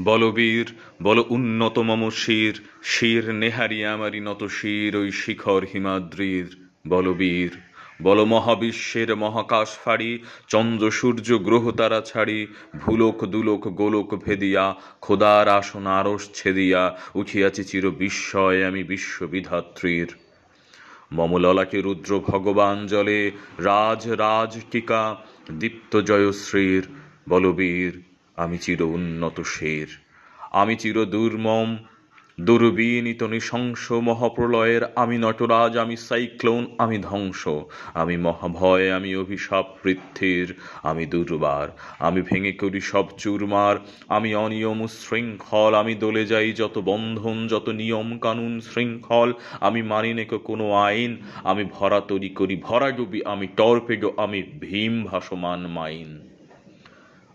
বলবীর বল উন্নত মম শির, শির নেহারি আমারি নত শির ওই শিখর হিমাদ্রির। বলবীর বল মহাবিশ্বের মহাকাশ ফাড়ি, চন্দ্র সূর্য গ্রহ তারা ছাড়ি, ভুলোক দুলোক গোলোক ভেদিয়া, খোদার আসন আরশ ছেদিয়া, উঠিয়াছি চির বিস্ময় আমি বিশ্ববিধাত্রীর। মম ললাটে রুদ্র ভগবান জলে, রাজ রাজ টিকা দীপ্ত জয়শ্রীর। বলবীর আমি চির উন্নত শের, আমি চির দুর্মম দুর্বিনীত নৃশংস মহাপ্রলয়ের। আমি নটরাজ, আমি সাইক্লোন, আমি ধ্বংস, আমি মহাভয়, আমি অভিশাপ পৃথ্বীর। আমি দুর্বার, আমি ভেঙে করি সব চুরমার, আমি অনিয়ম শৃঙ্খল, আমি দলে যাই যত বন্ধন যত নিয়ম কানুন শৃঙ্খল। আমি মানি নেক কোনো আইন, আমি ভরা তরি করি ভরাডুবি, আমি টর্পেডো, আমি ভীম ভাসমান মাইন।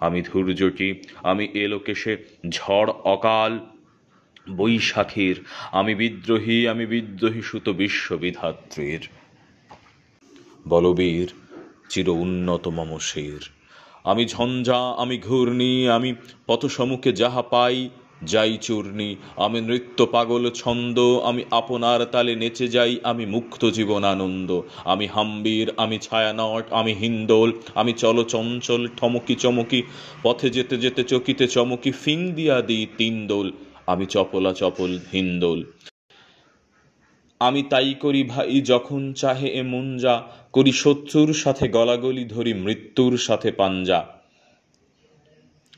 আমি ধৈর্যটি, আমি এলোকেশে ঝড় অকাল বৈশাখীর। আমি বিদ্রোহী সুত বিশ্ববিধাত্রীর। বলবীর চির উন্নত মম শির, আমি ঝঞ্ঝা, আমি ঘূর্ণি, আমি পথসমুখে যাহা পাই যাই চূর্ণি। আমি নৃত্য পাগল ছন্দ, আমি আপনার তালে নেচে যাই, আমি মুক্ত জীবন আনন্দ। আমি হাম্বির, আমি ছায়ানট, আমি হিন্দোল, আমি চল চঞ্চল ঠমকি চমকি, পথে যেতে যেতে চকিতে চমকি ফিং দিয়া দিই তিন দোল। আমি চপলা চপল হিন্দোল, আমি তাই করি ভাই যখন চাহে এ মন যা, করি শত্রুর সাথে গলাগলি, ধরি মৃত্যুর সাথে পাঞ্জা।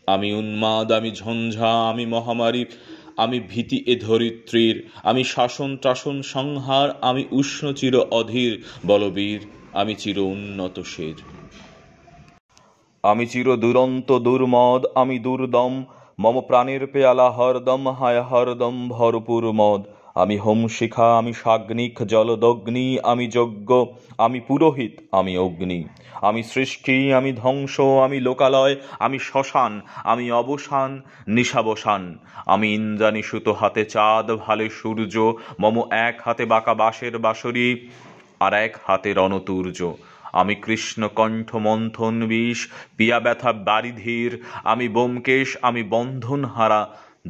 আমি উন্মাদ, আমি ঝঞ্ঝা, আমি মহামারী, আমি ভীতি এ ধরিত্রীর। আমি শাসন ত্রাসন সংহার, আমি উষ্ণ চির অধীর। বলবীর আমি চির উন্নত শের, আমি চির দুরন্ত দুর্মদ, আমি দুর্দম, মম প্রাণের পেয়ালা হরদম হায় হরদম ভরপুর মদ। আমি হোম শিখা, আমি সাগ্নিক জলদগ্নি, আমি যজ্ঞ, আমি পুরোহিত, আমি অগ্নি। আমি সৃষ্টি, আমি ধ্বংস, আমি লোকালয়, আমি শ্মশান, আমি অবসান নিশাবসান। আমি ইন্দ্রাণী সুতো হাতে চাঁদ ভালে সূর্য, মম এক হাতে বাঁকা বাঁশের বাঁশরি আর এক হাতে রণতুর্য। আমি কৃষ্ণ কণ্ঠ মন্থন বিষ, পিয়া ব্যথা বারিধির। আমি ব্যোমকেশ, আমি বন্ধন হারা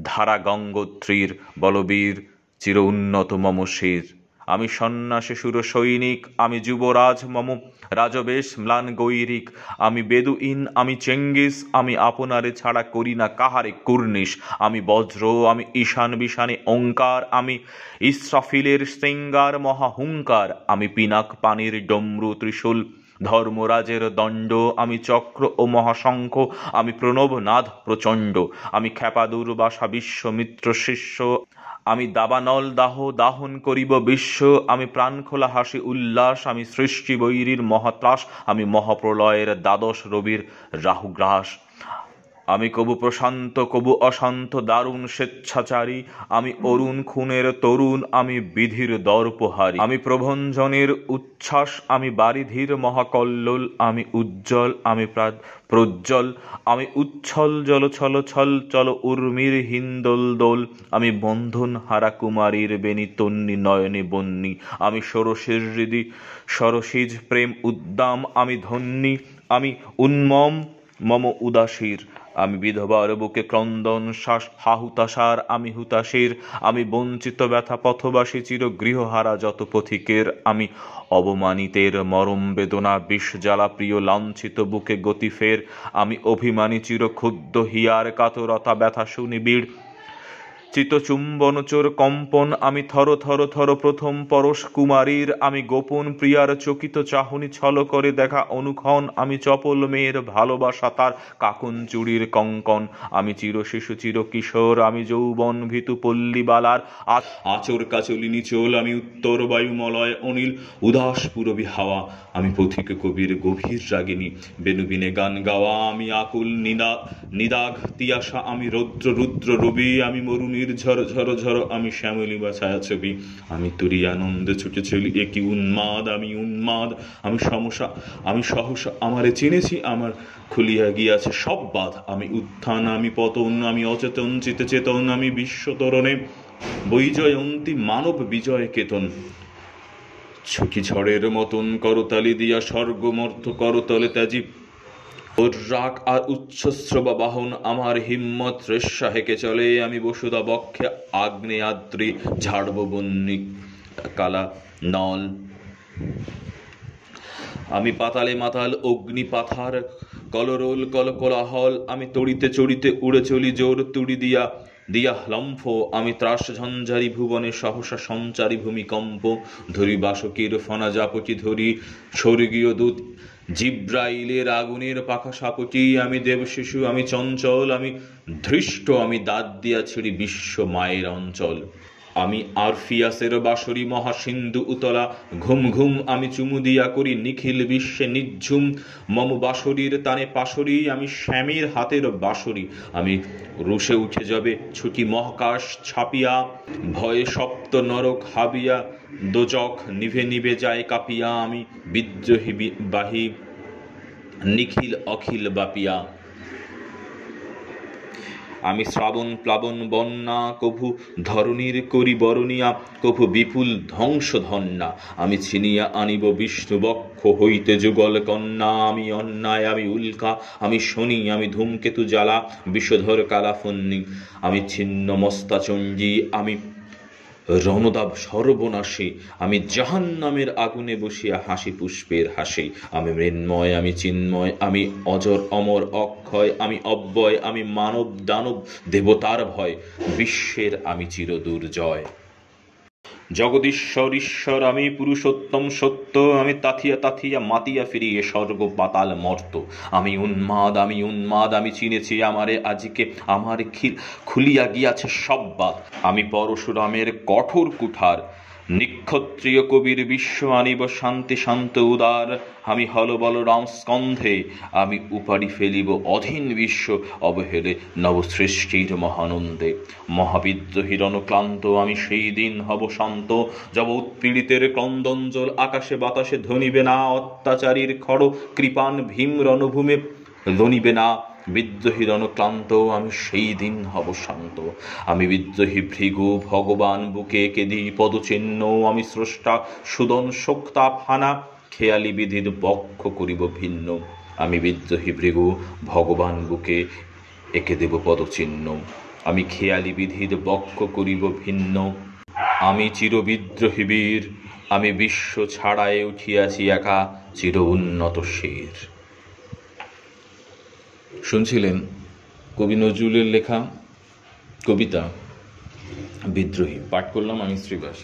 ধারা গঙ্গোত্রীর। বলবীর চির উন্নত মম শির, আমি সন্ন্যাসী সুর সৈনিক, আমি যুবরাজ, মম রাজবেশ ম্লান গৈরিক। আমি বেদুইন, আমি চেঙ্গিস, আমি আপনারে ছাড়া করি না কাহারে কুর্নিশ। আমি বজ্র, আমি ঈশান বিশানে ওঙ্কার, আমি ইসরাফিলের শৃঙ্গার মহাহুঙ্কার। আমি পিনাক পানির ডমরু ত্রিশূল ধর্মরাজের দণ্ড, আমি চক্র ও মহাশঙ্খ, আমি প্রণবনাদ প্রচণ্ড। আমি খ্যাপা দুর্বাসা বিশ্বমিত্র শিষ্য, আমি দাবানল দাহ দাহন করিব বিশ্ব। আমি প্রাণখোলা হাসি উল্লাস, আমি সৃষ্টি বৈরীর মহাত্রাস, আমি মহাপ্রলয়ের দ্বাদশ রবির রাহুগ্রাস। আমি কবু প্রশান্ত কবু অশান্ত দারুণ স্বেচ্ছাচারী, আমি অরুণ খুনের তরুণ, আমি বিধির দর্পহারী। আমি প্রভঞ্জনের উচ্ছ্বাস, আমি বারিধির মহাকল্লোল, আমি উজ্জ্বল, আমি প্রজ্জ্বল, আমি উচ্ছল জল ছল ছল চল উর্মির হিন্দোল দোল। আমি বন্ধন হারা কুমারীর বেণী তন্নি নয়নে বন্যী, আমি ষোড়শীর হৃদি সরসিজ প্রেম উদ্দাম, আমি ধন্যী, আমি উন্মম মম উদাসীর। আমি বিধবার বুকে ক্রন্দন শ্বাস হাহুতাসার, আমি হুতাশীর। আমি বঞ্চিত ব্যথা পথবাসী চির গৃহহারা যত পথিকের। আমি অবমানিতের মরম বেদনা বিষ জ্বালা প্রিয় লাঞ্ছিত বুকে গতি ফের। আমি অভিমানী চির ক্ষুব্ধ হিয়ার কাতরতা ব্যথা সুনিবিড় চিতচুম্বনচোর কম্পন। আমি থর থর থর প্রথম পরশ কুমারীর, আমি গোপন প্রিয়ার চকিত চাহনি ছল করে দেখা অনুক্ষণ। আমি চপল মেয়ের ভালোবাসা তার কাকুন চুড়ির কঙ্কন। আমি চির শিশু চির কিশোর, আমি যৌবন ভীতু পল্লীবালার আচর কাচলি নিচোল। আমি উত্তর বায়ুমলয় অনিল উদাস পুরবী হাওয়া। আমি পথিক কবির গভীর রাগিনী বেনুবিনে গান গাওয়া। আমি আকুল নিদাঘ তিয়াসা, আমি রৌদ্র রুদ্র রবি। আমি মরুনির ঝর ঝর ঝর, আমি শ্যামলী বা ছায়াছবি। আমি তুরি আনন্দে ছুটে চলি একই উন্মাদ, আমি উন্মাদ, আমি সহসা আমারে চিনেছি, আমার খুলিয়া গিয়াছে সব বাঁধ। আমি উত্থান, আমি পতন, আমি অচেতন চিতে চেতন। আমি বিশ্বতরণে বৈজয়ন্তী মানব বিজয় কেতন। ছুটি ঝড়ের মতন করতালি দিয়া স্বর্গমর্থ করতলে ত্যাজি ওর রাগ আর উচ্ছ্রবা বাহন আমার হিম্মত রেশা হেঁকে চলে। আমি বসুদা বক্ষে আগ্নেয়াদ্রি ঝাড়ব বন্যি কালা নল। আমি পাতালে মাতাল অগ্নি পাথার কলরোল কলকোলাহল। আমি তড়িতে চড়িতে উড়ে চলি জোর তুড়ি দিয়া দিয়া লম্ফ। আমি ত্রাস ঝঞ্ঝারি ভুবনে সহসা সঞ্চারী ভূমিকম্প। ধরি বাসকির ফনা জাপটি ধরি স্বর্গীয় দূত জিব্রাইলের আগুনের পাখা সাপটি। আমি দেব শিশু, আমি চঞ্চল, আমি ধৃষ্ট, আমি দাঁত দিয়া ছিড়ি বিশ্ব মায়ের অঞ্চল। আমি আরফিয়াসের বাঁশরি মহাসিন্ধু উতলা ঘুম ঘুম। আমি চুমু দিয়া করি নিখিল বিশ্বে নিঝুম। মম বাঁশরীর তানে পাশরি, আমি শ্যামের হাতের বাঁশরি। আমি রুশে উঠে যাবে ছুটি মহাকাশ ছাপিয়া। ভয়ে সপ্ত নরক হাবিয়া দোজখ নিভে নিভে যায় কাঁপিয়া। আমি বিদ্রোহী বাহী নিখিল অখিল বাপিয়া। আমি শ্রাবণ প্লাবন বন্যা কভু ধরণীর করি বরণিয়া। কভু বিপুল ধ্বংস ধন্যা আমি ছিনিয়া আনিব বিষ্ণু বক্ষ হইতে যুগল কন্যা। আমি অন্যায়, আমি উল্কা, আমি শনি, আমি ধূমকেতু জ্বালা বিষধর কালাফন্নি। আমি ছিন্ন মস্তা চণ্ডী, আমি রণদাব সর্বনাশী। আমি জাহান্নামের আগুনে বসিয়া হাসি পুষ্পের হাসি। আমি মৃন্ময়, আমি চিন্ময়, আমি অজর অমর অক্ষয়। আমি অব্যয়, আমি মানব দানব দেবতার ভয়। বিশ্বের আমি চির দুর্জয়। জগদীশ্বর ঈশ্বর, আমি পুরুষোত্তম সত্য। আমি তাথিয়া তাথিয়া মাতিয়া ফিরিয়ে স্বর্গ পাতাল মর্ত। আমি উন্মাদ, আমি উন্মাদ, আমি চিনেছি আমারে আজকে। আমার খুলিয়া গিয়াছে সব বাত। আমি পরশুরামের কঠোর কুঠার। নিক্ষত্রিয় কবির বিশ্ব আনিব শান্তি শান্ত উদার। আমি হল বলরাম স্কন্ধে, আমি উপাড়ি ফেলিব অধীন বিশ্ব অবহেলে নবসৃষ্টির মহানন্দে। মহাবিদ্রোহীর অনুক্লান্ত আমি সেই দিন হব শান্ত, যব উৎপীড়িতের ক্রন্দঞ্জল আকাশে বাতাসে ধ্বনিবে না। অত্যাচারীর খড় কৃপান ভীম রণভূমে ধ্বনিবে না। বিদ্রোহীর অনুক্লান্ত আমি সেই দিন হব শান্ত। আমি বিদ্রোহী ভৃগু ভগবান বুকে কেদি পদচিহ্ন। আমি স্রষ্টা সুদন শোক্তাপ হানা খেয়ালি বিধির বক্ষ করিব ভিন্ন। আমি বিদ্রোহী ভৃগু ভগবান বুকে এঁকে দেব পদচিহ্ন। আমি খেয়ালি বিধির বক্ষ করিব ভিন্ন। আমি চিরবিদ্রোহী বীর, আমি বিশ্ব ছাড়ায়ে উঠিয়াছি একা চির উন্নত শির। শুনছিলেন কবি নজরুলের লেখা কবিতা বিদ্রোহী। পাঠ করলাম আমি শ্রীবাস।